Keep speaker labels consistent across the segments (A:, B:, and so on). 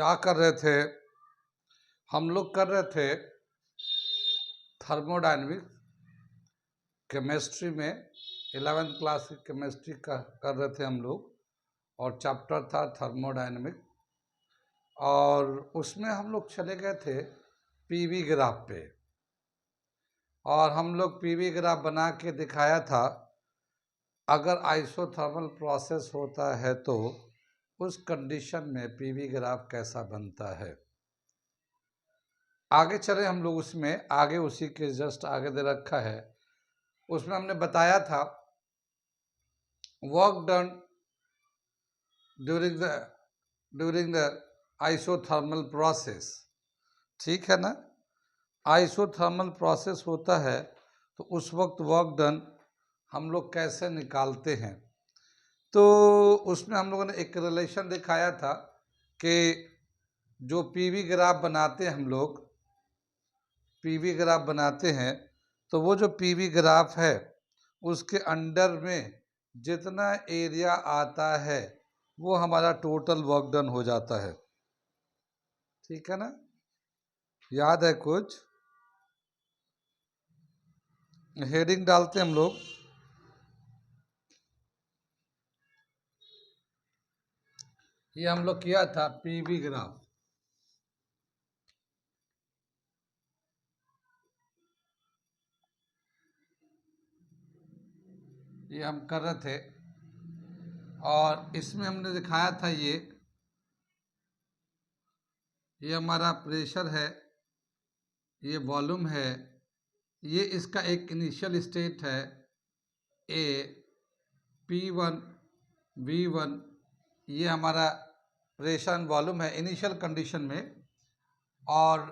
A: क्या कर रहे थे हम लोग? कर रहे थे थर्मोडायनेमिक्स केमिस्ट्री में 11th क्लास की केमिस्ट्री का कर रहे थे हम लोग, और चैप्टर था थर्मोडायनेमिक। और उसमें हम लोग चले गए थे पीवी ग्राफ पे, और हम लोग पीवी ग्राफ बना के दिखाया था अगर आइसोथर्मल प्रोसेस होता है तो उस कंडीशन में पीवी ग्राफ कैसा बनता है। आगे चले हम लोग, उसमें आगे उसी के जस्ट आगे दे रखा है, उसमें हमने बताया था work done during the isothermal process. ठीक है ना? आइसोथर्मल प्रोसेस होता है तो उस वक्त वर्क डन हम लोग कैसे निकालते हैं। तो उसमें हम लोगों ने एक रिलेशन दिखाया था कि जो पीवी ग्राफ बनाते हैं हम लोग, पीवी ग्राफ बनाते हैं तो वो जो पीवी ग्राफ है उसके अंडर में जितना एरिया आता है वो हमारा टोटल वर्क डन हो जाता है। ठीक है ना? याद है कुछ? हेडिंग डालते हम लोग, ये हम लोग किया था पीवी ग्राफ। ये हम कर रहे थे, और इसमें हमने दिखाया था ये हमारा प्रेशर है, ये वॉल्यूम है, ये इसका एक इनिशियल स्टेट है ए, P1 V1, ये हमारा प्रेशर एंड वॉल्यूम है इनिशियल कंडीशन में। और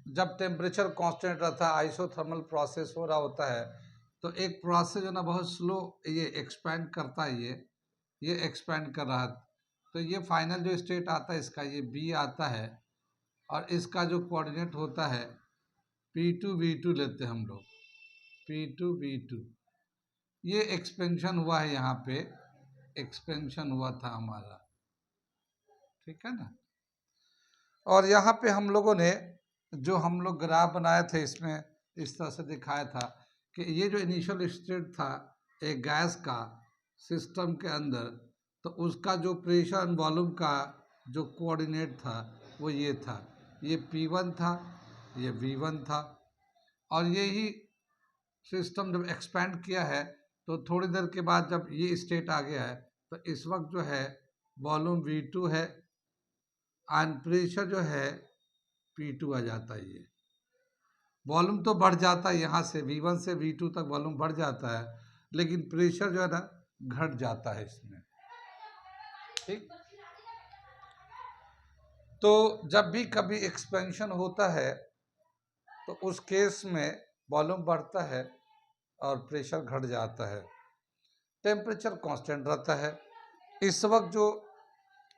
A: जब टेम्परेचर कांस्टेंट रहता है, आइसोथर्मल प्रोसेस हो रहा होता है, तो एक प्रोसेस जो ना बहुत स्लो ये एक्सपेंड करता है, ये एक्सपेंड कर रहा है, तो ये फाइनल जो स्टेट आता है इसका ये बी आता है, और इसका जो कोऑर्डिनेट होता है P2 V2 लेते हैं हम लोग, P2 V2। ये एक्सपेंशन हुआ है, यहाँ पे एक्सपेंशन हुआ था हमारा। ठीक है ना? और यहाँ पे हम लोगों ने जो हम लोग ग्राफ बनाए थे इसमें इस तरह से दिखाया था कि ये जो इनिशियल स्टेट था एक गैस का सिस्टम के अंदर, तो उसका जो प्रेशर एंड वॉल्यूम का जो कोऑर्डिनेट था वो ये था, ये P1 था, ये V1 था। और यही सिस्टम जब एक्सपेंड किया है तो थोड़ी देर के बाद जब ये स्टेट आ गया है तो इस वक्त जो है वॉल्यूम V2 है एंड प्रेशर जो है P2 आ जाता है। ये वॉल्यूम तो बढ़ जाता है, यहाँ से V1 से V2 तक वॉल्यूम बढ़ जाता है, लेकिन प्रेशर जो है ना घट जाता है इसमें। ठीक? तो जब भी कभी एक्सपेंशन होता है तो उस केस में वॉल्यूम बढ़ता है और प्रेशर घट जाता है, टेम्परेचर कांस्टेंट रहता है। इस वक्त जो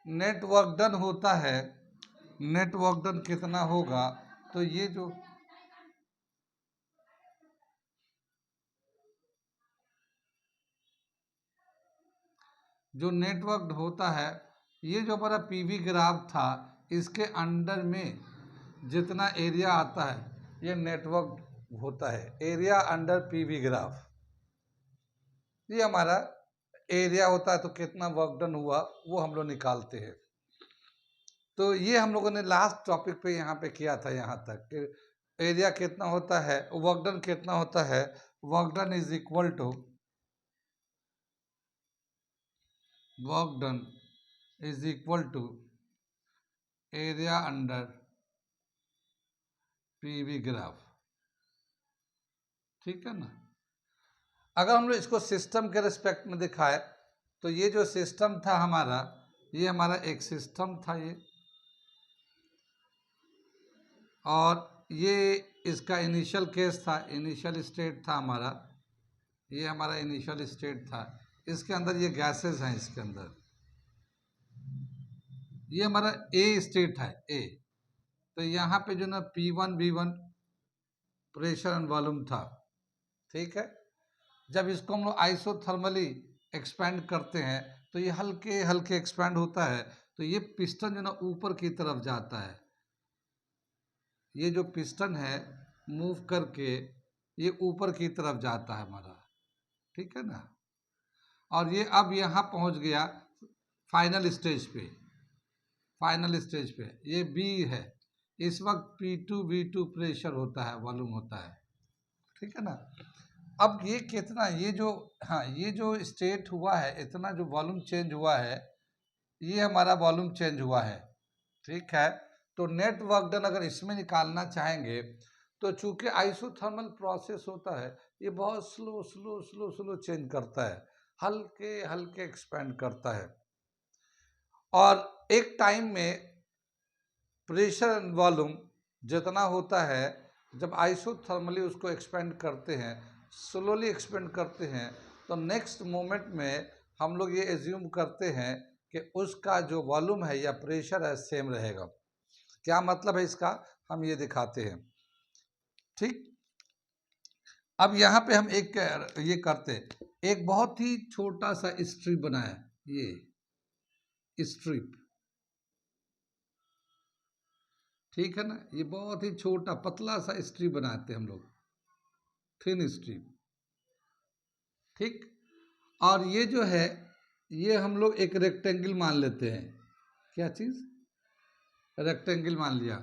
A: नेट वर्क डन होता है, नेट वर्क डन कितना होगा, तो ये जो नेटवर्क होता है, ये जो हमारा पीवी ग्राफ था इसके अंडर में जितना एरिया आता है ये नेटवर्क होता है, एरिया अंडर पीवी ग्राफ। ये हमारा एरिया होता है, तो कितना वर्क डन हुआ वो हम लोग निकालते हैं। तो ये हम लोगों ने लास्ट टॉपिक पे यहाँ पे किया था, यहाँ तक कि एरिया कितना होता है, वर्क डन कितना होता है। Work done is equal to work done is equal to area under PV graph. ठीक है ना? अगर हम लोग इसको सिस्टम के रिस्पेक्ट में दिखाए तो ये जो सिस्टम था हमारा, ये हमारा एक सिस्टम था ये, और ये इसका इनिशियल केस था, इनिशियल स्टेट था हमारा, ये हमारा इनिशियल स्टेट था। इसके अंदर ये गैसेस हैं, इसके अंदर ये हमारा ए स्टेट है, ए। तो यहाँ पे जो ना P1 V1 pressure and volume था। ठीक है? जब इसको हम लोग आइसोथर्मली एक्सपेंड करते हैं तो ये हल्के हल्के एक्सपेंड होता है, तो ये पिस्टन जो ना ऊपर की तरफ जाता है, ये जो पिस्टन है मूव करके ये ऊपर की तरफ जाता है हमारा, ठीक है ना। और ये अब यहाँ पहुँच गया फाइनल स्टेज पे, फाइनल स्टेज पे ये बी है। इस वक्त P2 V2 प्रेशर होता है, वॉल्यूम होता है, ठीक है ना। अब ये कितना, ये जो, हाँ ये जो स्टेट हुआ है, इतना जो वॉल्यूम चेंज हुआ है, ये हमारा वॉल्यूम चेंज हुआ है, ठीक है। तो नेट वर्क डन अगर इसमें निकालना चाहेंगे तो चूंकि आइसोथर्मल प्रोसेस होता है, ये बहुत slow slow slow slow change करता है, हल्के हल्के एक्सपेंड करता है। और एक टाइम में प्रेशर एंड वॉल्यूम जितना होता है, जब आइसोथर्मली उसको एक्सपेंड करते हैं, स्लोली एक्सपेंड करते हैं, तो नेक्स्ट मोमेंट में हम लोग ये एज्यूम करते हैं कि उसका जो वॉल्यूम है या प्रेशर है सेम रहेगा। क्या मतलब है इसका, हम ये दिखाते हैं, ठीक। अब यहाँ पे हम एक ये करते हैं, एक बहुत ही छोटा सा स्ट्रिप बनाया, ये स्ट्रिप, ठीक है ना। ये बहुत ही छोटा पतला सा स्ट्रिप बनाते हैं हम लोग, थिन स्ट्रिप, ठीक। और ये जो है, ये हम लोग एक रेक्टेंगल मान लेते हैं, क्या चीज़, रेक्टेंगल मान लिया।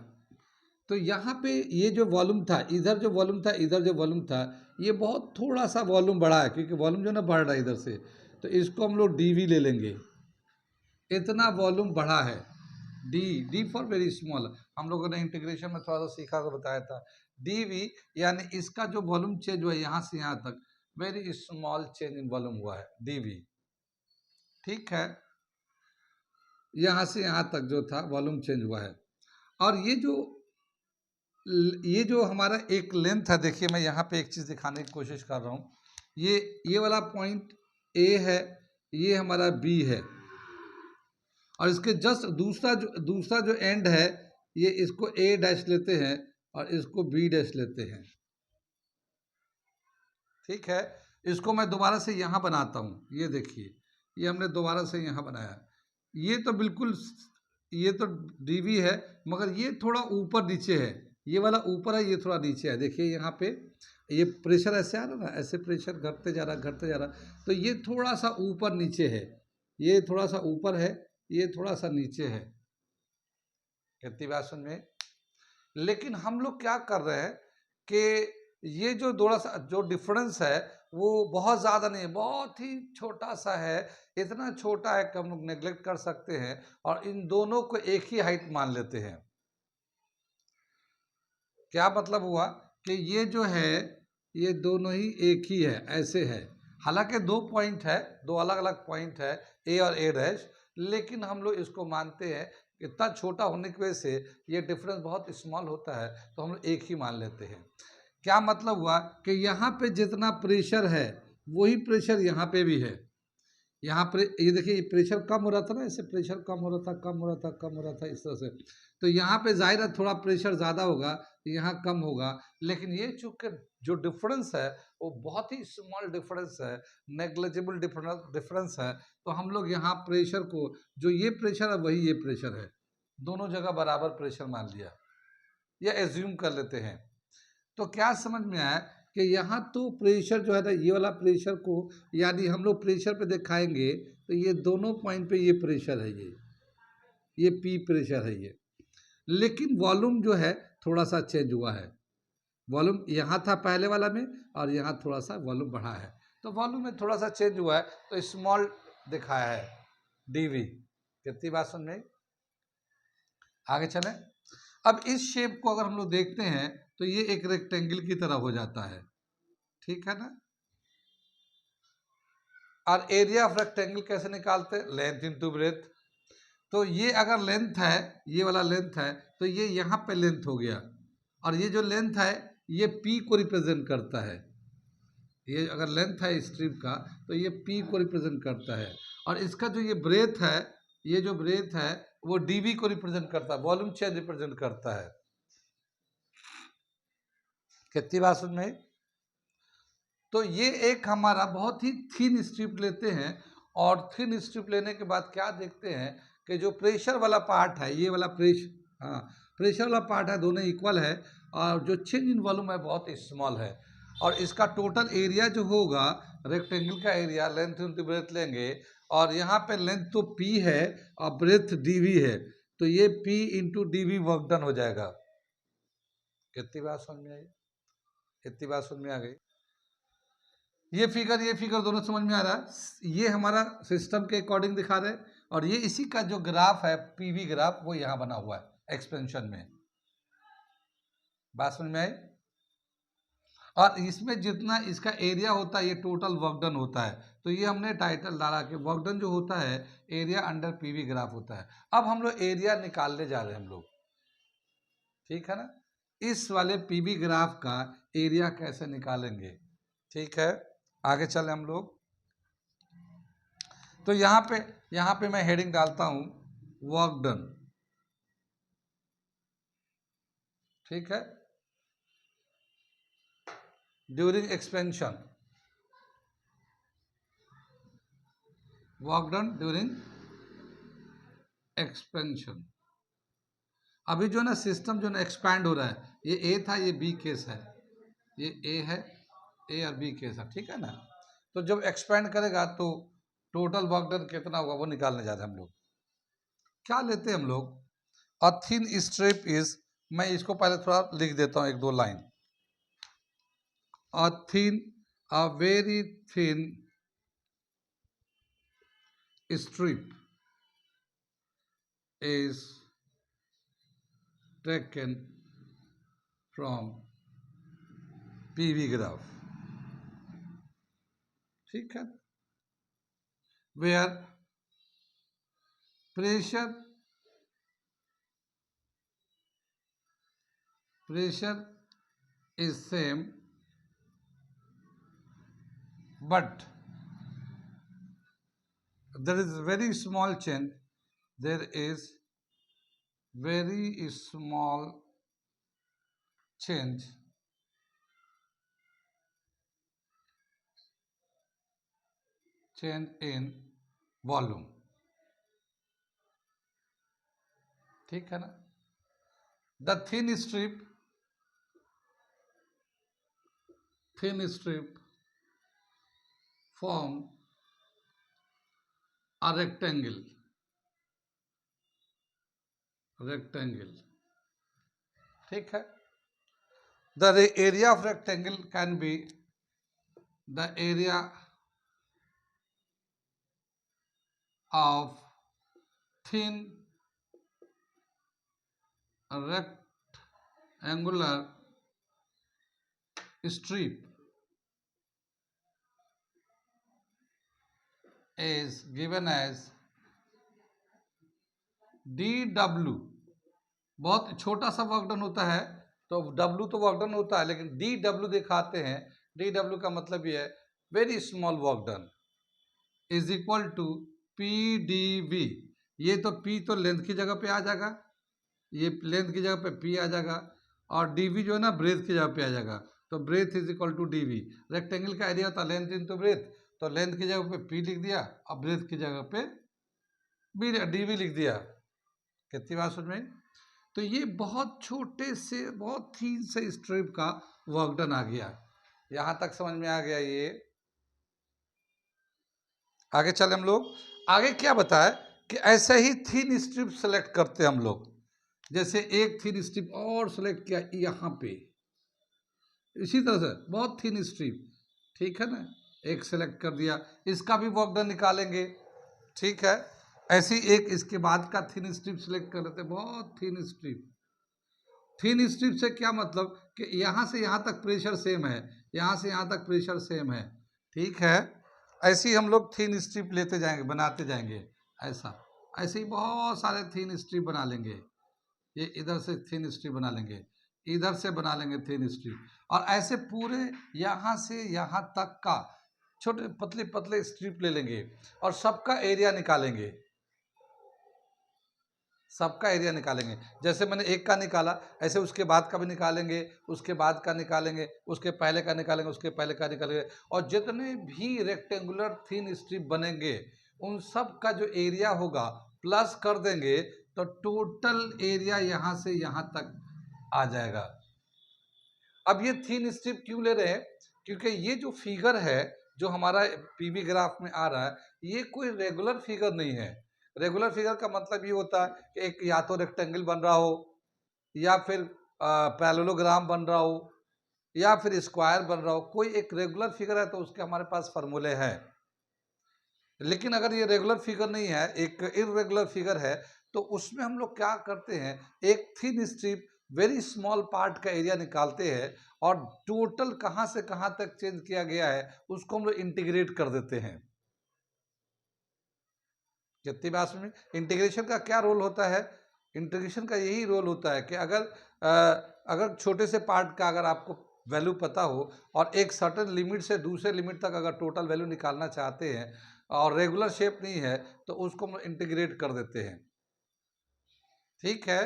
A: तो यहाँ पे ये जो वॉल्यूम था, इधर जो वॉल्यूम था, इधर जो वॉल्यूम था, ये बहुत थोड़ा सा वॉल्यूम बढ़ा है, क्योंकि वॉल्यूम जो ना बढ़ रहा है इधर से, तो इसको हम लोग dV ले लेंगे। इतना वॉल्यूम बढ़ा है, डी फॉर वेरी स्मॉल, हम लोगों ने इंटीग्रेशन में थोड़ा सा सीखा तो बताया था। dV यानी इसका जो वॉल्यूम चेंज हुआ है यहाँ से यहाँ तक, very small change in volume हुआ है, dV, ठीक है। यहाँ से यहाँ तक जो था वॉल्यूम चेंज हुआ है। और ये जो हमारा एक लेंथ है, देखिए मैं यहाँ पे एक चीज़ दिखाने की कोशिश कर रहा हूँ, ये वाला पॉइंट A है, ये हमारा B है, और इसके जस्ट दूसरा जो एंड है, ये इसको A डैश लेते हैं और इसको B डैश लेते हैं, ठीक है। इसको मैं दोबारा से यहाँ बनाता हूँ, ये देखिए, ये हमने दोबारा से यहाँ बनाया, ये तो बिल्कुल, ये तो dV है, मगर ये थोड़ा ऊपर नीचे है, ये वाला ऊपर है, ये थोड़ा नीचे है। देखिए यहाँ पे ये प्रेशर ऐसे आ रहा ना, ऐसे प्रेशर घटते जा रहा घटते जा रहा, तो ये थोड़ा सा ऊपर नीचे है, ये थोड़ा सा ऊपर है, ये थोड़ा सा नीचे है, कितनी बात समझ में। लेकिन हम लोग क्या कर रहे हैं कि ये जो थोड़ा सा जो डिफरेंस है वो बहुत ज़्यादा नहीं है, बहुत ही छोटा सा है, इतना छोटा है कि हम लोग नेग्लेक्ट कर सकते हैं और इन दोनों को एक ही हाइट मान लेते हैं। क्या मतलब हुआ कि ये जो है ये दोनों ही एक ही है, ऐसे है। हालांकि दो पॉइंट है, दो अलग अलग पॉइंट है, ए और ए डैश, लेकिन हम लोग इसको मानते हैं, इतना छोटा होने की वजह से ये डिफरेंस बहुत स्मॉल होता है, तो हम लोग एक ही मान लेते हैं। क्या मतलब हुआ कि यहाँ पे जितना प्रेशर है वही प्रेशर यहाँ पे भी है। यहाँ पर ये देखिए, प्रेशर कम हो रहा था ना, ऐसे प्रेशर कम हो रहा था, कम हो रहा था, कम हो रहा था, इस तरह से। तो यहाँ पे जाहिर है थोड़ा प्रेशर ज़्यादा होगा, यहाँ कम होगा, लेकिन ये चूंकि जो डिफरेंस है वो बहुत ही स्मॉल डिफरेंस है, नेग्लिजिबल डिफरेंस है, तो हम लोग यहाँ प्रेशर को, जो ये प्रेशर है वही ये प्रेशर है, दोनों जगह बराबर प्रेशर मान लिया या एज्यूम कर लेते हैं। तो क्या समझ में आया कि यहाँ तो प्रेशर जो है ना, ये वाला प्रेशर को, यानी हम लोग प्रेशर पे दिखाएंगे तो ये दोनों पॉइंट पे ये प्रेशर है, ये P प्रेशर है ये। लेकिन वॉल्यूम जो है थोड़ा सा चेंज हुआ है, वॉल्यूम यहाँ था पहले वाला में और यहाँ थोड़ा सा वॉल्यूम बढ़ा है, तो वॉल्यूम में थोड़ा सा चेंज हुआ है, तो स्मॉल दिखाया है dV। कितनी बात सुन में, आगे चलें। अब इस शेप को अगर हम लोग देखते हैं तो ये एक रेक्टेंगल की तरह हो जाता है, ठीक है ना। और एरिया ऑफ रेक्टेंगल कैसे निकालते हैं, लेंथ इनटू ब्रेथ। तो ये अगर लेंथ है, ये वाला लेंथ है, तो ये यहाँ पे लेंथ हो गया, और ये जो लेंथ है ये P को रिप्रेजेंट करता है। ये अगर लेंथ है स्ट्रिप का तो ये P को रिप्रेजेंट करता है, और इसका जो ये ब्रेथ है, ये जो ब्रेथ है वो dV को रिप्रेजेंट करता है, वॉल्यूम चेंज रिप्रेजेंट करता है। कितनी बात समझ में। तो ये एक हमारा बहुत ही थिन स्ट्रिप लेते हैं, और थिन स्ट्रिप लेने के बाद क्या देखते हैं कि जो प्रेशर वाला पार्ट है, ये वाला प्रेशर, हाँ प्रेशर वाला पार्ट है, दोनों इक्वल है, और जो चेंज इन वॉल्यूम है बहुत स्मॉल है, और इसका टोटल एरिया जो होगा रेक्टेंगल का एरिया, लेंथ इंटू ब्रेथ लेंगे, और यहाँ पे लेंथ तो पी है और ब्रेथ डीवी है, तो ये P into dV work done हो जाएगा। कितनी बात समझ में आई? कितनी बात समझ में आ गई? ये फिगर दोनों समझ में आ रहा है? ये हमारा सिस्टम के अकॉर्डिंग दिखा रहे हैं, और ये इसी का जो ग्राफ है पीवी ग्राफ वो यहाँ बना हुआ है एक्सपेंशन में। बात समझ में आई? और इसमें जितना इसका एरिया होता है ये टोटल वर्क डन होता है, तो ये हमने टाइटल डाला कि वर्क डन जो होता है एरिया अंडर पीवी ग्राफ होता है। अब हम लोग एरिया निकालने जा रहे हैं हम लोग, ठीक है ना? इस वाले पीवी ग्राफ का एरिया कैसे निकालेंगे, ठीक है? आगे चले हम लोग। तो यहाँ पे मैं हेडिंग डालता हूँ वर्क डन, ठीक है, during expansion, work done during expansion. अभी जो ना सिस्टम जो ना एक्सपैंड हो रहा है, ये ए था, ये बी केस है, ये ए है, ए और बी केस है, ठीक है ना? तो जब एक्सपैंड करेगा तो टोटल वर्क डन कितना होगा वो निकालने जा रहे हैं हम लोग। क्या लेते हैं हम लोग? अ थिन स्ट्रिप इज, मैं इसको पहले थोड़ा लिख देता हूँ एक दो line. A thin, a very thin strip is taken from PV graph, ठीक है, where pressure is same but there is very small change, there is very small change in volume, ठीक है ना? The thin strip form a rectangle, ठीक है। The area of rectangle can be the area of thin rectangular strip is given as dw। बहुत छोटा सा work done होता है, तो W तो वर्क डन होता है, लेकिन dw दिखाते हैं। dw का मतलब ये है very small work done is equal to PdV। ये तो P तो लेंथ की जगह पे आ जाएगा, ये लेंथ की जगह पे P आ जाएगा, और dV जो है ना ब्रेथ की जगह पे आ जाएगा, तो breadth is equal to dV। Rectangle का एरिया होता है लेंथ इंटू ब्रेथ, तो लेंथ की जगह पे P लिख दिया और ब्रेथ की जगह पे dV लिख दिया। कितनी बात समझ में? तो ये बहुत छोटे से बहुत थीन से स्ट्रिप का वर्क डन आ गया, यहां तक समझ में आ गया ये। आगे चले हम लोग। आगे क्या बताए कि ऐसे ही थीन स्ट्रिप सेलेक्ट करते हैं हम लोग, जैसे एक थीन स्ट्रिप और सेलेक्ट किया यहाँ पे, इसी तरह से बहुत थीन स्ट्रिप, ठीक है ना, एक सेलेक्ट कर दिया, इसका भी वर्क डन निकालेंगे, ठीक है। ऐसी एक इसके बाद का थीन स्ट्रिप सेलेक्ट कर लेते हैं, बहुत थीन स्ट्रिप। थीन स्ट्रिप से क्या मतलब कि यहाँ से यहाँ तक प्रेशर सेम है, यहाँ से यहाँ तक प्रेशर सेम है, ठीक है। ऐसे ही हम लोग थीन स्ट्रिप लेते जाएंगे, बनाते जाएंगे, ऐसे ही बहुत सारे थीन स्ट्रिप बना लेंगे। ये इधर से थीन स्ट्रिप बना लेंगे, इधर से बना लेंगे थीन स्ट्रिप, और ऐसे पूरे यहाँ से यहाँ तक का छोटे पतले पतले स्ट्रिप ले लेंगे और सबका एरिया निकालेंगे, सबका एरिया निकालेंगे। जैसे मैंने एक का निकाला, ऐसे उसके बाद का भी निकालेंगे, उसके बाद का निकालेंगे, उसके पहले का निकालेंगे, उसके पहले का निकालेंगे, और जितने भी रेक्टेंगुलर थीन स्ट्रिप बनेंगे उन सब का जो एरिया होगा प्लस कर देंगे तो टोटल एरिया यहां से यहां तक आ जाएगा। अब ये थिन स्ट्रिप क्यों ले रहे हैं? क्योंकि ये जो फिगर है जो हमारा पीवी ग्राफ में आ रहा है, ये कोई रेगुलर फिगर नहीं है। रेगुलर फिगर का मतलब ये होता है कि एक या तो रेक्टेंगल बन रहा हो, या फिर पैरेललोग्राम बन रहा हो, या फिर स्क्वायर बन रहा हो। कोई एक रेगुलर फिगर है तो उसके हमारे पास फॉर्मूले हैं। लेकिन अगर ये रेगुलर फिगर नहीं है, एक इरेगुलर फिगर है, तो उसमें हम लोग क्या करते हैं, एक thin strip very small part का एरिया निकालते हैं और टोटल कहां से कहां तक चेंज किया गया है उसको हम लोग इंटीग्रेट कर देते हैं। जितनी बात में इंटीग्रेशन का क्या रोल होता है? इंटीग्रेशन का यही रोल होता है कि अगर छोटे से पार्ट का अगर आपको वैल्यू पता हो और एक सर्टेन लिमिट से दूसरे लिमिट तक अगर टोटल वैल्यू निकालना चाहते हैं और रेगुलर शेप नहीं है तो उसको हम इंटीग्रेट कर देते हैं। ठीक है,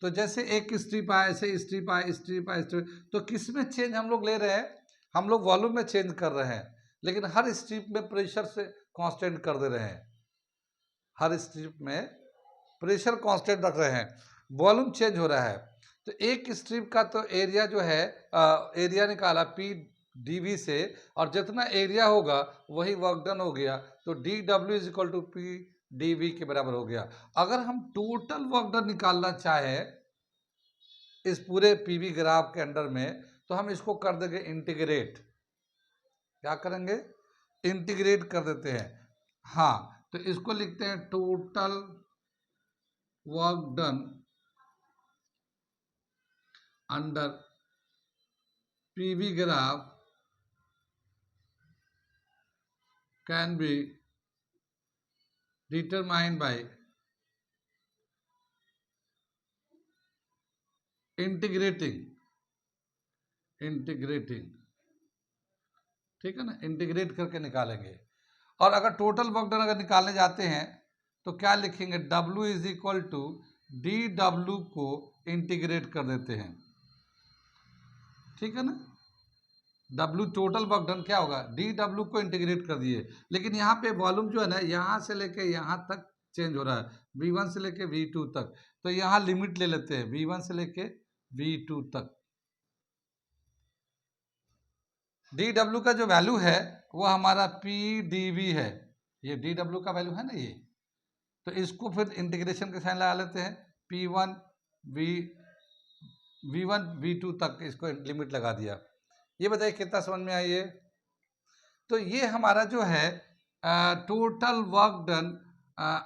A: तो जैसे एक स्ट्रिप आए, ऐसे स्ट्रिप आए, स्ट्रिप आए, स्ट्रिप, तो किस में चेंज हम लोग ले रहे हैं? हम लोग वॉल्यूम में चेंज कर रहे हैं, लेकिन हर स्ट्रिप में प्रेशर से कांस्टेंट कर दे रहे हैं। हर स्ट्रिप में प्रेशर कांस्टेंट रख रहे हैं, वॉल्यूम चेंज हो रहा है। तो एक स्ट्रिप का तो एरिया जो है, एरिया निकाला पी डीवी से, और जितना एरिया होगा वही वर्क डन हो गया, तो d W is equal to P dV के बराबर हो गया। अगर हम टोटल वर्क डन निकालना चाहें इस पूरे पीवी ग्राफ के अंडर में, तो हम इसको कर देंगे इंटीग्रेट। क्या करेंगे? इंटीग्रेट कर देते हैं। हाँ, तो इसको लिखते हैं total work done under PV graph can be determined by integrating. ठीक है ना, इंटीग्रेट करके निकालेंगे। और अगर टोटल वर्क डन अगर निकालने जाते हैं तो क्या लिखेंगे? W is equal to d W को इंटीग्रेट कर देते हैं। ठीक है ना, W टोटल वर्क डन क्या होगा? डी डब्ल्यू को इंटीग्रेट कर दिए, लेकिन यहाँ पे वॉल्यूम जो है ना, यहाँ से लेके यहाँ तक चेंज हो रहा है, V1 से लेके V2 तक। तो यहाँ लिमिट ले लेते हैं V1 से लेके V2 तक। डी डब्ल्यू का जो वैल्यू है वो हमारा पी डी वी है। ये डी डब्ल्यू का वैल्यू है ना ये, तो इसको फिर इंटीग्रेशन के साइन लगा लेते हैं। P1 V1 V2 तक इसको लिमिट लगा दिया। ये बताइए कितना समझ में आई है? तो ये हमारा जो है total work done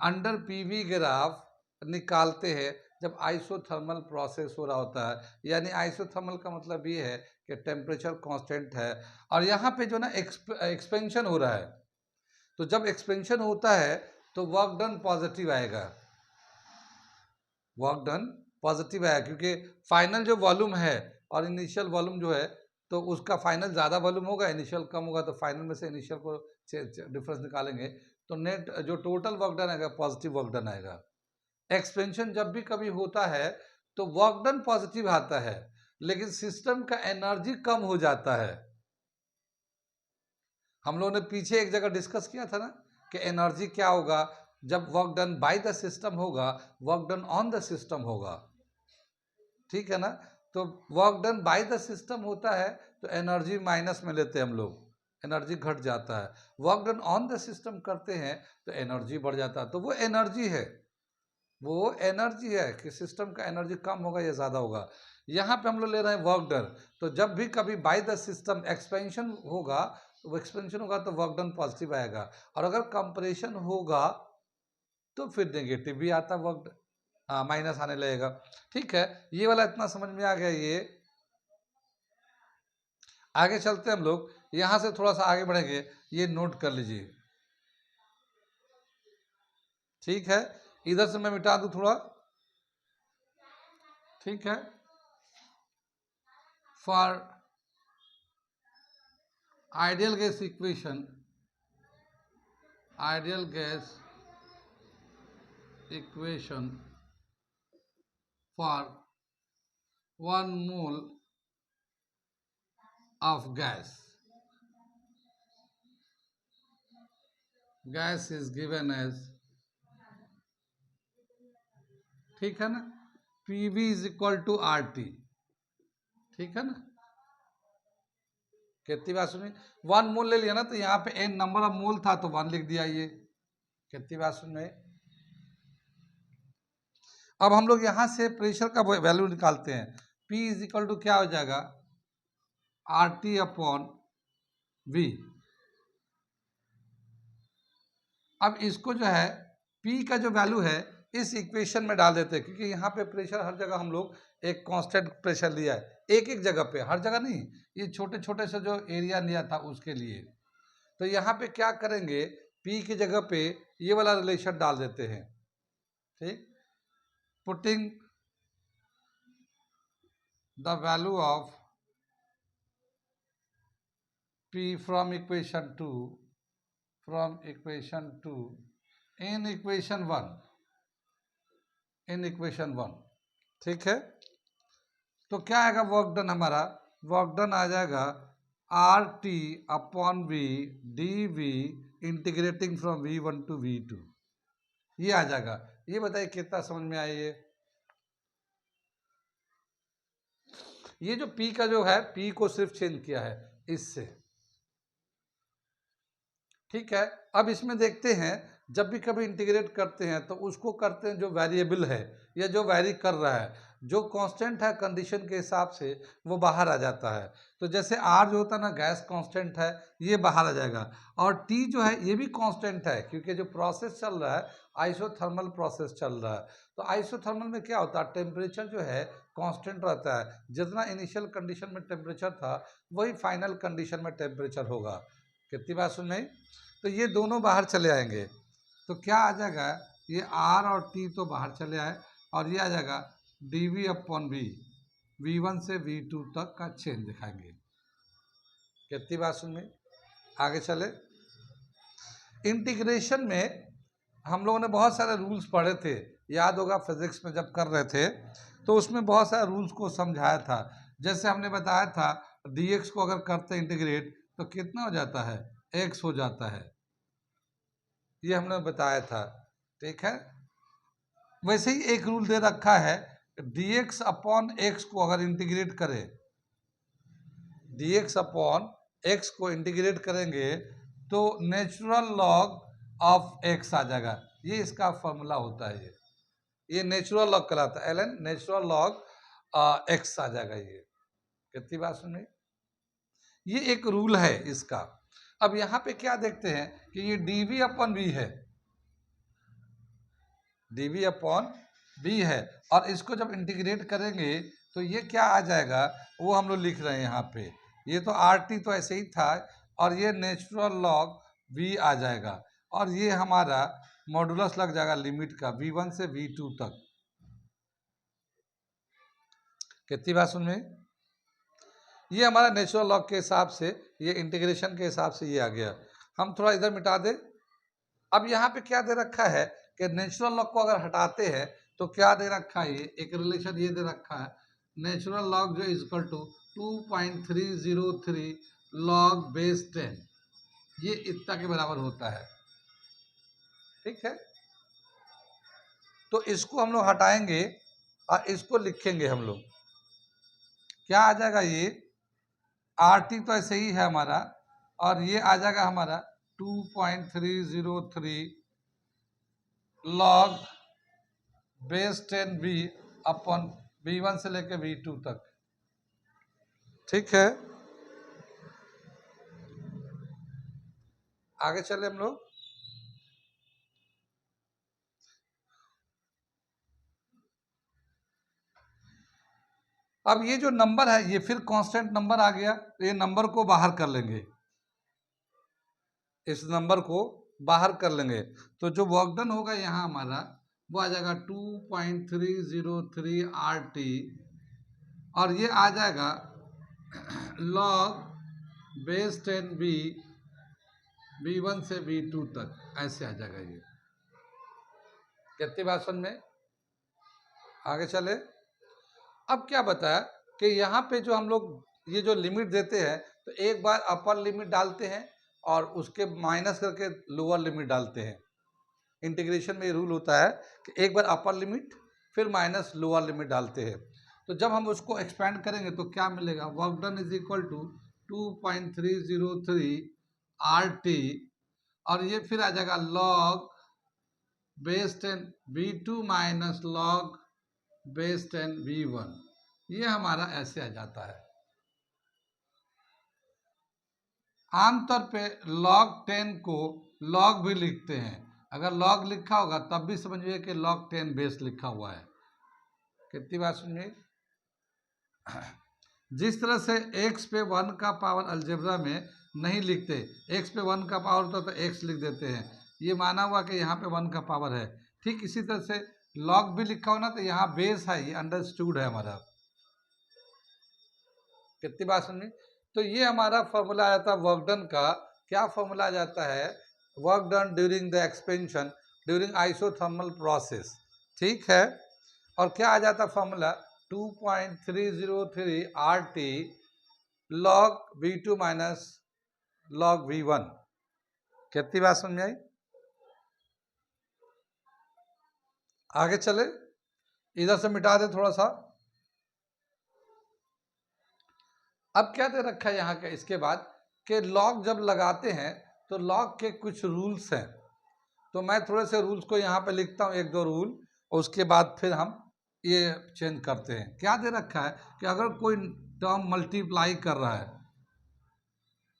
A: under PV graph निकालते हैं जब आइसोथर्मल प्रोसेस हो रहा होता है। यानी आइसोथर्मल का मतलब ये है कि टेम्परेचर कांस्टेंट है और यहाँ पे जो ना एक्सपेंशन हो रहा है। तो जब एक्सपेंशन होता है तो वर्क डन पॉजिटिव आएगा, वर्क डन पॉजिटिव आएगा, क्योंकि फाइनल जो वॉल्यूम है और इनिशियल वॉल्यूम जो है, तो उसका फाइनल ज़्यादा वॉल्यूम होगा, इनिशियल कम होगा, तो फाइनल में से इनिशियल को डिफरेंस निकालेंगे तो नेट जो टोटल वर्क डन आएगा पॉजिटिव वर्क डन आएगा। एक्सपेंशन जब भी कभी होता है तो वर्क डन पॉजिटिव आता है, लेकिन सिस्टम का एनर्जी कम हो जाता है। हम लोगों ने पीछे एक जगह डिस्कस किया था ना कि एनर्जी क्या होगा जब work done by the system होगा, work done on the system होगा। ठीक है ना, तो work done by the system होता है तो एनर्जी माइनस में लेते हैं हम लोग, एनर्जी घट जाता है। Work done on the system करते हैं तो एनर्जी बढ़ जाता है। तो वो एनर्जी है, वो एनर्जी है कि सिस्टम का एनर्जी कम होगा या ज़्यादा होगा। यहाँ पे हम लोग ले रहे हैं वर्क डन, तो जब भी कभी बाय द सिस्टम एक्सपेंशन होगा, वो एक्सपेंशन होगा तो वर्क डन पॉजिटिव आएगा, और अगर कंप्रेशन होगा तो फिर नेगेटिव भी आता वर्क, माइनस आने लगेगा। ठीक है, ये वाला इतना समझ में आ गया। ये आगे चलते हैं हम लोग, यहाँ से थोड़ा सा आगे बढ़ेंगे, ये नोट कर लीजिए। ठीक है, इधर से मैं मिटा दूं थोड़ा। ठीक है, for ideal gas equation, ideal gas equation for 1 mole of gas is given as ठीक है ना, PV is equal to RT, ठीक है ना। कितनी बात सुनी, 1 मोल ले लिया ना, तो यहाँ पे n नंबर ऑफ मोल था तो 1 लिख दिया ये। कितनी बात सुन में। अब हम लोग यहाँ से प्रेशर का वैल्यू निकालते हैं। P इज इक्वल टू क्या हो जाएगा, RT अपॉन V। अब इसको जो है P का जो वैल्यू है इस इक्वेशन में डाल देते हैं, क्योंकि यहाँ पे प्रेशर हर जगह हम लोग एक कांस्टेंट प्रेशर लिया है, एक एक जगह पे, हर जगह नहीं, ये छोटे छोटे से जो एरिया लिया था उसके लिए। तो यहाँ पे क्या करेंगे, P की जगह पे ये वाला रिलेशन डाल देते हैं, ठीक। Putting the value of P from equation 2 in equation 1, ठीक है। तो क्या आएगा वर्क डन, हमारा वर्क डन आ जाएगा RT upon V dV integrating from V1 to V2, ये आ जाएगा। ये बताइए कितना समझ में आया ये जो P का जो है, P को सिर्फ चेंज किया है इससे, ठीक है। अब इसमें देखते हैं, जब भी कभी इंटीग्रेट करते हैं तो उसको करते हैं जो वेरिएबल है या जो वैरी कर रहा है, जो कांस्टेंट है कंडीशन के हिसाब से वो बाहर आ जाता है। तो जैसे R जो होता है ना, गैस कांस्टेंट है, ये बाहर आ जाएगा। और T जो है ये भी कांस्टेंट है, क्योंकि जो प्रोसेस चल रहा है आइसोथर्मल प्रोसेस चल रहा है। तो आइसोथर्मल में क्या होता है, टेम्परेचर जो है कांस्टेंट रहता है, जितना इनिशियल कंडीशन में टेम्परेचर था वही फाइनल कंडीशन में टेम्परेचर होगा। कितनी बात सुन रही। तो ये दोनों बाहर चले आएंगे, तो क्या आ जाएगा, ये R और T तो बाहर चले आए, और ये आ जाएगा dV अपॉन V, V1 से V2 तक का चेंज दिखाएंगे। कितनी बात सुन में। आगे चले, इंटीग्रेशन में हम लोगों ने बहुत सारे रूल्स पढ़े थे, याद होगा फिजिक्स में जब कर रहे थे तो उसमें बहुत सारे रूल्स को समझाया था। जैसे हमने बताया था dx को अगर करते इंटीग्रेट तो कितना हो जाता है, x हो जाता है, ये हमने बताया था, ठीक है। वैसे ही एक रूल दे रखा है, dx अपॉन x को अगर इंटीग्रेट करें, dx अपॉन x को इंटीग्रेट करेंगे तो नेचुरल लॉग ऑफ x आ जाएगा। ये इसका फॉर्मूला होता है, ये नेचुरल लॉग कहलाता है, ln नेचुरल लॉग x आ जाएगा। ये कितनी बात सुनी, ये एक रूल है इसका। अब यहाँ पे क्या देखते हैं कि ये dv अपॉन v है, dv अपॉन v है, और इसको जब इंटीग्रेट करेंगे तो ये क्या आ जाएगा, वो हम लोग लिख रहे हैं यहाँ पे। ये तो RT तो ऐसे ही था, और ये नेचुरल लॉग v आ जाएगा, और ये हमारा मॉडुलस लग जाएगा लिमिट का V1 से V2 तक। कितनी बात सुन में, ये हमारा नेचुरल लॉग के हिसाब से, ये इंटीग्रेशन के हिसाब से ये आ गया। हम थोड़ा इधर मिटा दें। अब यहाँ पे क्या दे रखा है कि नेचुरल लॉग को अगर हटाते हैं तो क्या दे रखा है, ये एक रिलेशन ये दे रखा है, नेचुरल लॉग जो इक्वल टू 2.303 लॉग बेस 10, ये इतना के बराबर होता है, ठीक है। तो इसको हम लोग हटाएंगे और इसको लिखेंगे हम लोग, क्या आ जाएगा, ये RT तो ऐसे ही है हमारा, और ये आ जाएगा हमारा 2.303 log base 10V upon V1 से लेकर V2 तक, ठीक है। आगे चले हम लोग। अब ये जो नंबर है ये फिर कांस्टेंट नंबर आ गया, तो ये नंबर को बाहर कर लेंगे, इस नंबर को बाहर कर लेंगे, तो जो वर्क डन होगा यहाँ हमारा वो आ जाएगा 2.303 RT, और ये आ जाएगा लॉग बेस 10V V1 से V2 तक, ऐसे आ जाएगा ये। कितनी बात समझ में। आगे चले। अब क्या बताया कि यहाँ पे जो हम लोग ये जो लिमिट देते हैं तो एक बार अपर लिमिट डालते हैं और उसके माइनस करके लोअर लिमिट डालते हैं। इंटीग्रेशन में ये रूल होता है कि एक बार अपर लिमिट फिर माइनस लोअर लिमिट डालते हैं। तो जब हम उसको एक्सपेंड करेंगे तो क्या मिलेगा, work done is equal to 2.303 RT, और ये फिर आ जाएगा log base 10 V2 minus log base 10 V1। ये हमारा ऐसे आ जाता है। आमतौर पे log 10 को log भी लिखते हैं, अगर log लिखा होगा तब भी समझिए कि log 10 बेस लिखा हुआ है। कितनी बात सुनिए, जिस तरह से x पे 1 का पावर अलजेब्रा में नहीं लिखते, x पे 1 का पावर होता तो x लिख देते हैं, ये माना हुआ कि यहाँ पे 1 का पावर है। ठीक इसी तरह से log भी लिखा हो ना तो यहाँ बेस है, ये अंडरस्टूड है हमारा। कितनी बात सुनिए, तो ये हमारा फॉर्मूला आ जाता है वर्क डन का। क्या फॉर्मूला आ जाता है, work done during the expansion during isothermal process. ठीक है, और क्या आ जाता है formula, 2.303 RT log V2 minus log V1। कितनी बात समझ आई, आगे चले, इधर से मिटा दे थोड़ा सा। अब क्या दे रखा है यहाँ का, इसके बाद कि लॉग जब लगाते हैं तो लॉग के कुछ रूल्स हैं, तो मैं थोड़े से रूल्स को यहाँ पे लिखता हूँ, एक दो रूल, और उसके बाद फिर हम ये चेंज करते हैं। क्या दे रखा है कि अगर कोई टर्म मल्टीप्लाई कर रहा है,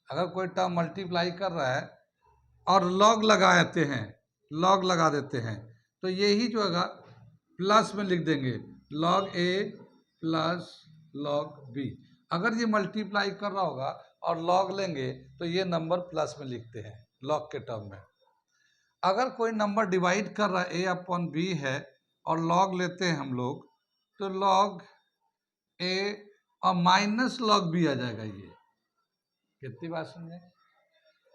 A: अगर कोई टर्म मल्टीप्लाई कर रहा है और लॉग लगाते हैं, लॉग लगा देते हैं, तो यही जो है प्लस में लिख देंगे, लॉग ए प्लस लॉग बी। अगर ये मल्टीप्लाई कर रहा होगा और लॉग लेंगे तो ये नंबर प्लस में लिखते हैं लॉग के टर्म में। अगर कोई नंबर डिवाइड कर रहा है a अपॉन बी है और लॉग लेते हैं हम लोग, तो लॉग a और माइनस लॉग बी आ जाएगा। ये कितनी बात समझे,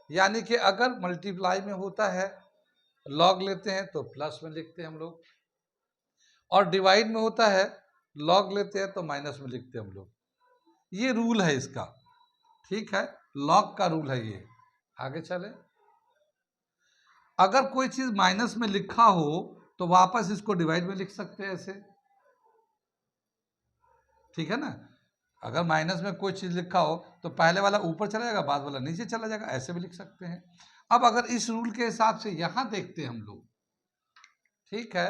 A: यानी कि अगर मल्टीप्लाई में होता है लॉग लेते हैं तो प्लस में लिखते हैं हम लोग, और डिवाइड में होता है लॉग लेते हैं तो माइनस में लिखते हैं हम लोग। ये रूल है इसका, ठीक है, लॉग का रूल है ये। आगे चले, अगर कोई चीज माइनस में लिखा हो तो वापस इसको डिवाइड में लिख सकते हैं ऐसे, ठीक है ना। अगर माइनस में कोई चीज लिखा हो तो पहले वाला ऊपर चला जाएगा, बाद वाला नीचे चला जाएगा, ऐसे भी लिख सकते हैं। अब अगर इस रूल के हिसाब से यहां देखते हैं हम लोग, ठीक है,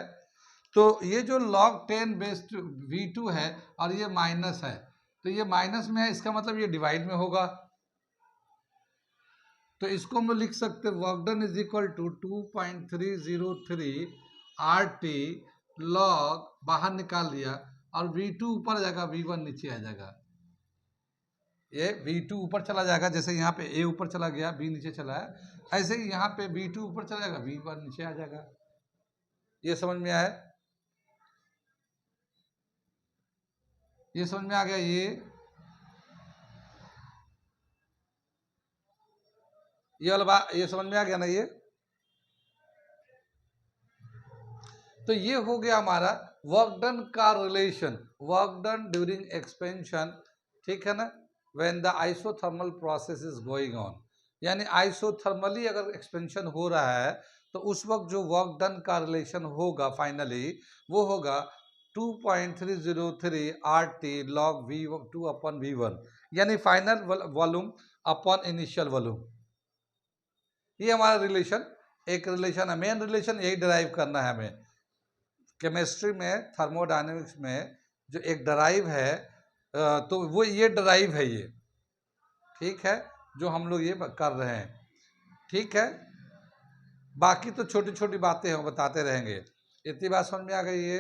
A: तो ये जो log 10 बेस V2 है और ये माइनस है, तो ये माइनस में है, इसका मतलब ये डिवाइड में होगा, तो इसको हम लिख सकते हैं work done is equal to 2.303 RT log, बाहर निकाल दिया, और V2 ऊपर आ जाएगा, V1 नीचे आ जाएगा। ये V2 ऊपर चला जाएगा, जैसे यहाँ पे A ऊपर चला गया, B नीचे चला है, ऐसे ही यहाँ पे V2 ऊपर चला जाएगा, V1 नीचे आ जाएगा। ये समझ में आया, ये समझ में आ गया, ये वाला बात ये समझ में आ गया ना ये। तो ये हो गया हमारा वर्क डन का relation, work done during expansion, ठीक है ना, when the isothermal process is going on, यानी आइसोथर्मली अगर एक्सपेंशन हो रहा है तो उस वक्त जो वर्क डन का रिलेशन होगा फाइनली वो होगा 2.303 RT log V2 upon V1, यानी final volume upon initial volume. ये हमारा रिलेशन, एक रिलेशन है, मेन रिलेशन यही डिराइव करना है हमें। केमिस्ट्री में, थर्मोडायनेमिक्स में जो एक डिराइव है, तो वो ये डिराइव है ये, ठीक है, जो हम लोग ये कर रहे हैं, ठीक है। बाकी तो छोटी छोटी बातें हम बताते रहेंगे। इतनी बात समझ में आ गई है।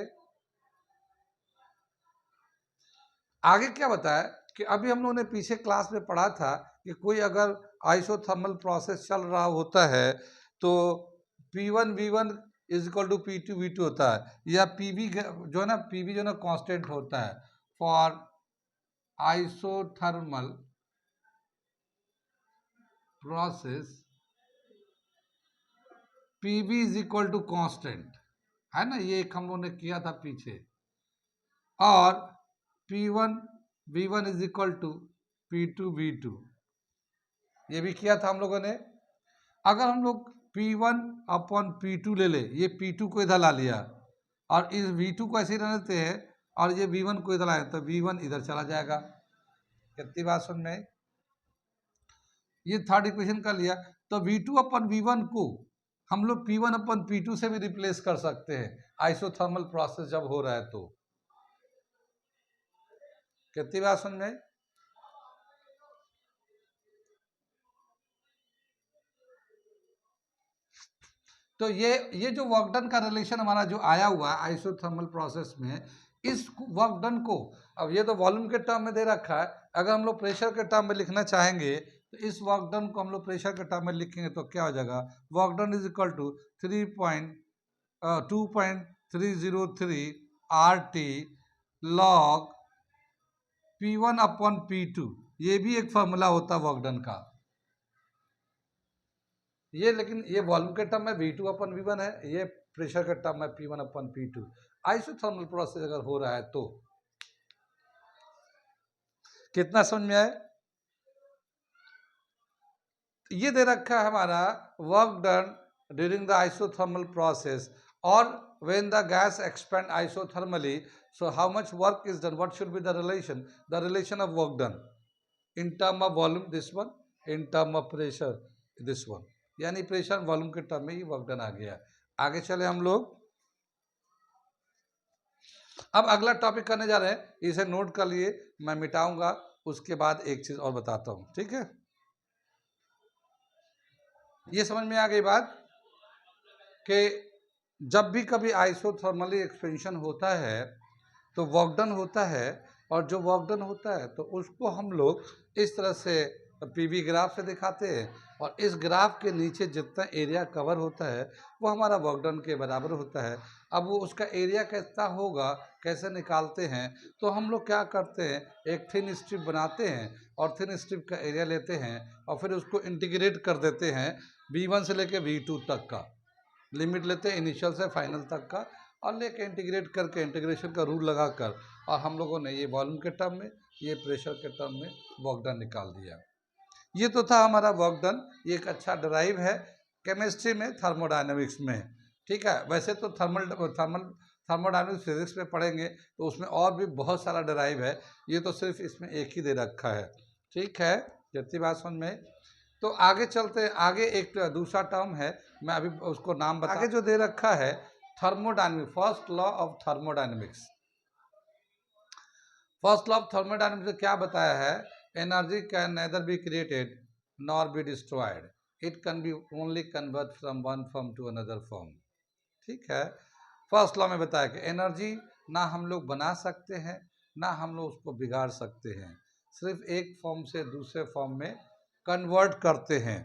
A: आगे क्या बताया कि अभी हम लोगों ने पीछे क्लास में पढ़ा था कि कोई अगर आइसोथर्मल प्रोसेस चल रहा होता है तो P1 V1 is equal to P2 V2 होता है, या PV जो है ना, PV जो है ना कांस्टेंट होता है for isothermal process, PV is equal to constant, है ना, ये एक हम लोगों ने किया था पीछे, और P1 V1 is equal to P2 V2, ये भी किया था हम लोगों ने। अगर हम लोग P1 अपॉन P2 ले ले, ये P2 को इधर ला लिया, और इस V2 को ऐसे ही रहने देते हैं और ये V1 को इधर आए तो V1 इधर चला जाएगा। कितनी बात समझ में आई? ये थर्ड इक्वेशन कर लिया। तो V2 अपन V1 को हम लोग P1 अपन P2 से भी रिप्लेस कर सकते हैं आइसोथर्मल प्रोसेस जब हो रहा है तो। कितनी बात समझ में आई? तो ये जो वर्क डन का रिलेशन हमारा जो आया हुआ है आइसोथर्मल प्रोसेस में, इस वर्क डन को अब ये तो वॉल्यूम के टर्म में दे रखा है, अगर हम लोग प्रेशर के टर्म में लिखना चाहेंगे तो इस वर्क डन को हम लोग प्रेशर के टर्म में लिखेंगे तो क्या हो जाएगा, work done is equal to 2.303 RT log P1 upon P2। ये भी एक फॉर्मूला होता है वर्क डन का ये, लेकिन ये वॉल्यूम के टर्म में V2 अपन V1 है, ये प्रेशर के टर्म में P1 अपन P2। आइसोथर्मल प्रोसेस अगर हो रहा है तो कितना समझ में आए? ये दे रखा है हमारा work done during the isothermal process और when the gas expand isothermally, so how much work is done, what should be the relation of work done in term of volume, this one, in term of pressure, this one। यानी pressure volume के term में ही work done आ गया। आगे चले हम लोग, अब अगला टॉपिक करने जा रहे हैं, इसे नोट कर लिए, मैं मिटाऊंगा उसके बाद एक चीज और बताता हूं, ठीक है? ये समझ में आ गई बात कि जब भी कभी आइसोथर्मली एक्सपेंशन होता है तो वर्क डन होता है, और जो वर्क डन होता है तो उसको हम लोग इस तरह से पीवी ग्राफ से दिखाते हैं, और इस ग्राफ के नीचे जितना एरिया कवर होता है वो हमारा वर्क डन के बराबर होता है। अब वो उसका एरिया कितना होगा कैसे निकालते हैं, तो हम लोग क्या करते हैं, एक थिन स्ट्रिप बनाते हैं और थिन स्ट्रिप का एरिया लेते हैं और फिर उसको इंटीग्रेट कर देते हैं V1 से लेके V2 तक का, लिमिट लेते हैं इनिशियल से फाइनल तक का, और लेके इंटीग्रेट करके इंटीग्रेशन का रूल लगाकर, और हम लोगों ने ये वॉल्यूम के टर्म में ये प्रेशर के टर्म में वर्क डन निकाल दिया। ये तो था हमारा वर्क डन। ये एक अच्छा ड्राइव है केमिस्ट्री में, थर्मोडायनेमिक्स में, ठीक है? वैसे तो थर्मोडायनेमिक्स फिजिक्स में पढ़ेंगे तो उसमें और भी बहुत सारा ड्राइव है, ये तो सिर्फ इसमें एक ही दे रखा है, ठीक है? जितनी बात समझ में। तो आगे चलते हैं, आगे एक दूसरा टर्म है, मैं अभी उसको नाम बता, आगे जो दे रखा है thermodynamics, first law of thermodynamics. First law of thermodynamics क्या बताया है, energy can neither be created nor be destroyed, it can be only convert from one form to another form, ठीक है? फर्स्ट लॉ में बताया कि एनर्जी ना हम लोग बना सकते हैं ना हम लोग उसको बिगाड़ सकते हैं, सिर्फ एक फॉर्म से दूसरे फॉर्म में कन्वर्ट करते हैं।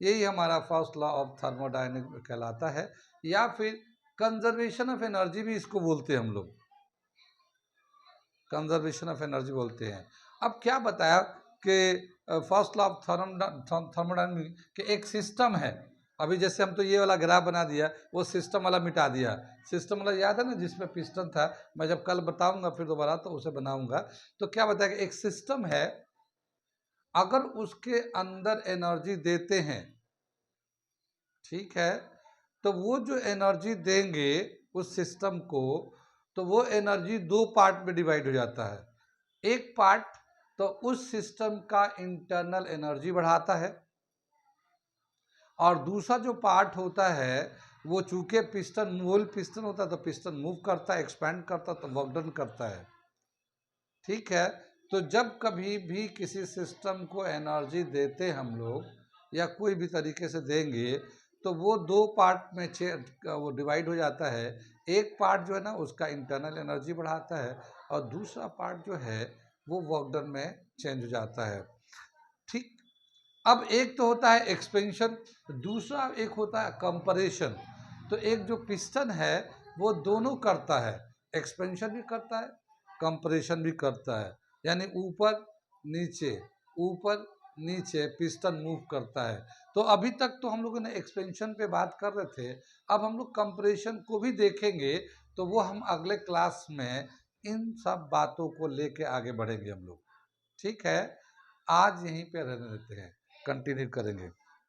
A: यही हमारा फर्स्ट लॉ ऑफ थर्मोडायनेमिक्स कहलाता है, या फिर कंजर्वेशन ऑफ एनर्जी भी इसको बोलते हैं हम लोग, कंजर्वेशन ऑफ एनर्जी बोलते हैं। अब क्या बताया कि फर्स्ट लॉ ऑफ थर्मोडायनेमिक्स कि एक सिस्टम है, अभी जैसे हम तो ये वाला ग्राफ बना दिया, वो सिस्टम वाला मिटा दिया, सिस्टम वाला याद है ना जिसमें पिस्टन था, मैं जब कल बताऊंगा फिर दोबारा तो उसे बनाऊंगा। तो क्या बताया कि एक सिस्टम है, अगर उसके अंदर एनर्जी देते हैं, ठीक है, तो वो जो एनर्जी देंगे उस सिस्टम को, तो वो एनर्जी दो पार्ट में डिवाइड हो जाता है। एक पार्ट तो उस सिस्टम का इंटरनल एनर्जी बढ़ाता है, और दूसरा जो पार्ट होता है वो चूंकि पिस्टन मूल पिस्टन होता है तो पिस्टन मूव करता है, एक्सपैंड करता है, तो वर्क डन करता है, ठीक है? तो जब कभी भी किसी सिस्टम को एनर्जी देते हम लोग या कोई भी तरीके से देंगे तो वो दो पार्ट में वो डिवाइड हो जाता है। एक पार्ट जो है ना उसका इंटरनल एनर्जी बढ़ाता है, और दूसरा पार्ट जो है वो वर्क डन में चेंज हो जाता है, ठीक? अब एक तो होता है एक्सपेंशन, दूसरा एक होता है कंपरेशन। तो एक जो पिस्टन है वो दोनों करता है, एक्सपेंशन भी करता है कंपरेशन भी करता है, यानी ऊपर नीचे पिस्टन मूव करता है। तो अभी तक तो हम लोगों ने एक्सपेंशन पे बात कर रहे थे, अब हम लोग कंपरेशन को भी देखेंगे, तो वो हम अगले क्लास में इन सब बातों को लेके आगे बढ़ेंगे हम लोग, ठीक है? आज यहीं पे रहने देते हैं, कंटिन्यू करेंगे।